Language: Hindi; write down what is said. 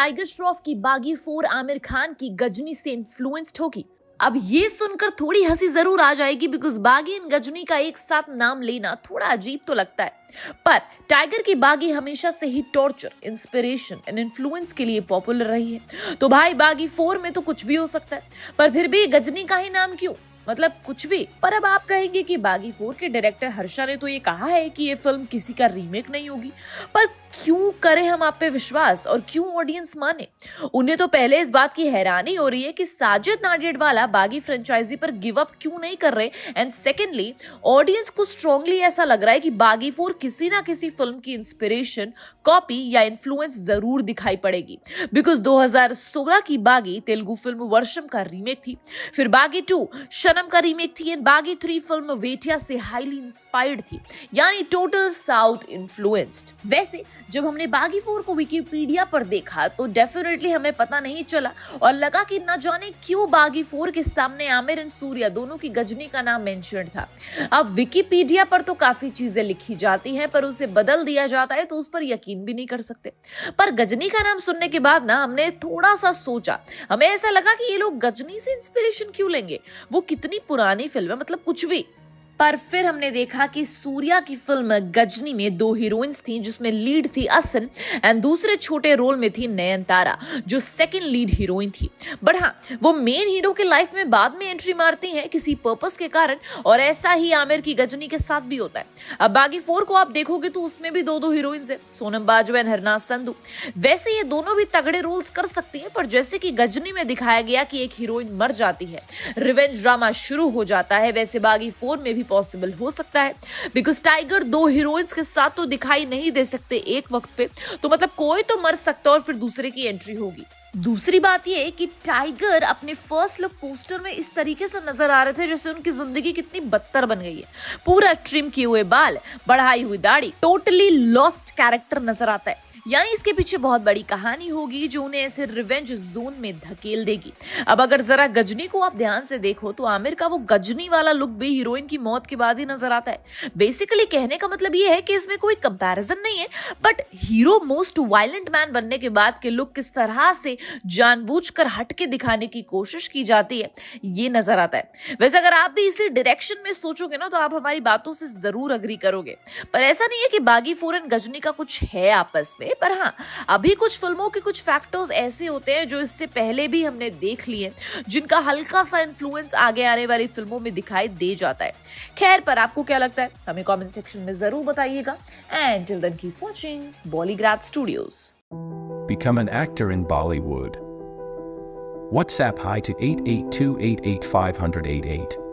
टाइगर श्रॉफ की बागी 4 आमिर खान की गजनी से इन्फ्लुएंस्ड होगी। अब ये सुनकर थोड़ी हंसी जरूर आ जाएगी, बिकॉज बागी एंड गजनी का एक साथ नाम लेना थोड़ा अजीब तो लगता है, पर टाइगर की बागी हमेशा से ही टॉर्चर, इंस्पिरेशन एंड इन्फ्लुएंस के लिए पॉपुलर रही है। तो भाई बागी 4 में तो कुछ भी हो सकता है, पर फिर भी गजनी का ही नाम क्यों? मतलब कुछ भी। पर अब आप कहेंगे कि बागी 4 के डायरेक्टर हर्षा ने तो ये कहा है कि ये फिल्म किसी का रीमेक नहीं होगी, पर क्यों करें हम आप पे विश्वास और क्यों ऑडियंस माने? उन्हें तो पहले इस बात की हैरानी हो रही है कि साजिद नाडियाडवाला बागी फ्रेंचाइजी पर गिव अप क्यों नहीं कर रहे, एंड सेकेंडली ऑडियंस को स्ट्रांगली ऐसा लग रहा है कि बागी 4 किसी ना किसी फिल्म की इंस्पिरेशन, कॉपी या इन्फ्लुएंस जरूर दिखाई पड़ेगी। बिकॉज 2016 की बागी तेलुगु फिल्म वर्षम का रीमेक थी, फिर बागी 2 शनम का रीमेक थी, एंड बागी 3 फिल्म वेटिया से हाईली इंस्पायर्ड थी, यानी टोटल साउथ इन्फ्लुएंस्ड। वैसे जब हमने बागी 4 को विकिपीडिया पर देखा तो डेफिनेटली हमें पता नहीं चला और लगा कि न जाने क्यों बागी 4 के सामने आमिर एंड सूर्या दोनों की गजनी का नाम मेंशन था। अब विकिपीडिया पर तो काफी चीजें लिखी जाती हैं, पर उसे बदल दिया जाता है तो उस पर यकीन भी नहीं कर सकते। पर गजनी का नाम सुनने के बाद ना हमने थोड़ा सा सोचा, हमें ऐसा लगा कि ये लोग गजनी से इंस्पिरेशन क्यों लेंगे, वो कितनी पुरानी फिल्म है, मतलब कुछ भी। पर फिर हमने देखा कि सूर्या की फिल्म गजनी में 2 हीरोइंस थी, जिसमें लीड थी असन एंड दूसरे छोटे रोल में थी नयनतारा, जो सेकंड लीड हीरोइन थी। बट हाँ, वो मेन हीरो के लाइफ में बाद में एंट्री मारती हैं किसी पर्पस के कारण, और ऐसा ही आमिर की गजनी के साथ भी होता है। अब बागी 4 को आप देखोगे तो उसमें भी 2 हीरोइंस है, सोनम बाजवा एंड हरनाज संधू। वैसे ये दोनों भी तगड़े रोल्स कर सकती हैं, पर जैसे कि गजनी में दिखाया गया कि एक हीरोइन मर जाती है, रिवेंज ड्रामा शुरू हो जाता है, वैसे बागी 4 में भी पॉसिबल हो सकता है। बिकॉज टाइगर 2 हीरोइंस के साथ तो दिखाई नहीं दे सकते एक वक्त पे, तो मतलब कोई तो मर सकता है और फिर दूसरे की एंट्री होगी। दूसरी बात ये है कि टाइगर अपने फर्स्ट लुक पोस्टर में इस तरीके से नजर आ रहे थे जैसे उनकी जिंदगी कितनी बदतर बन गई है। पूरा ट्रिम किए हुए बाल, बढ़ाई हुई दाढ़ी, टोटली लॉस्ट कैरेक्टर नजर आता है, यानी इसके पीछे बहुत बड़ी कहानी होगी जो उन्हें ऐसे रिवेंज जोन में धकेल देगी। अब अगर जरा गजनी को आप ध्यान से देखो तो आमिर का वो गजनी वाला लुक भी हीरोइन की मौत के बाद ही नजर आता है। बेसिकली कहने का मतलब ये है कि इसमें कोई कंपैरिजन नहीं है, but hero most violent man बनने के बाद के लुक किस तरह से जानबूझकर हटके दिखाने की कोशिश की जाती है, ये नजर आता है। वैसे अगर आप भी इसी डायरेक्शन में सोचोगे ना तो आप हमारी बातों से जरूर अग्री करोगे। पर ऐसा नहीं है कि बागी 4 एंड गजनी का कुछ है आपस में, पर हाँ, अभी कुछ फिल्मों के कुछ फैक्टर्स ऐसे होते हैं जो इससे पहले भी हमने देख लिए, जिनका हल्का सा इन्फ्लुएंस आगे आने वाली फिल्मों में दिखाई दे जाता है। खैर, पर आपको क्या लगता है हमें कमेंट सेक्शन में जरूर बताइएगा। And till then keep watching Bollygrad Studios. Become an actor in Bollywood. WhatsApp hi to 88288588.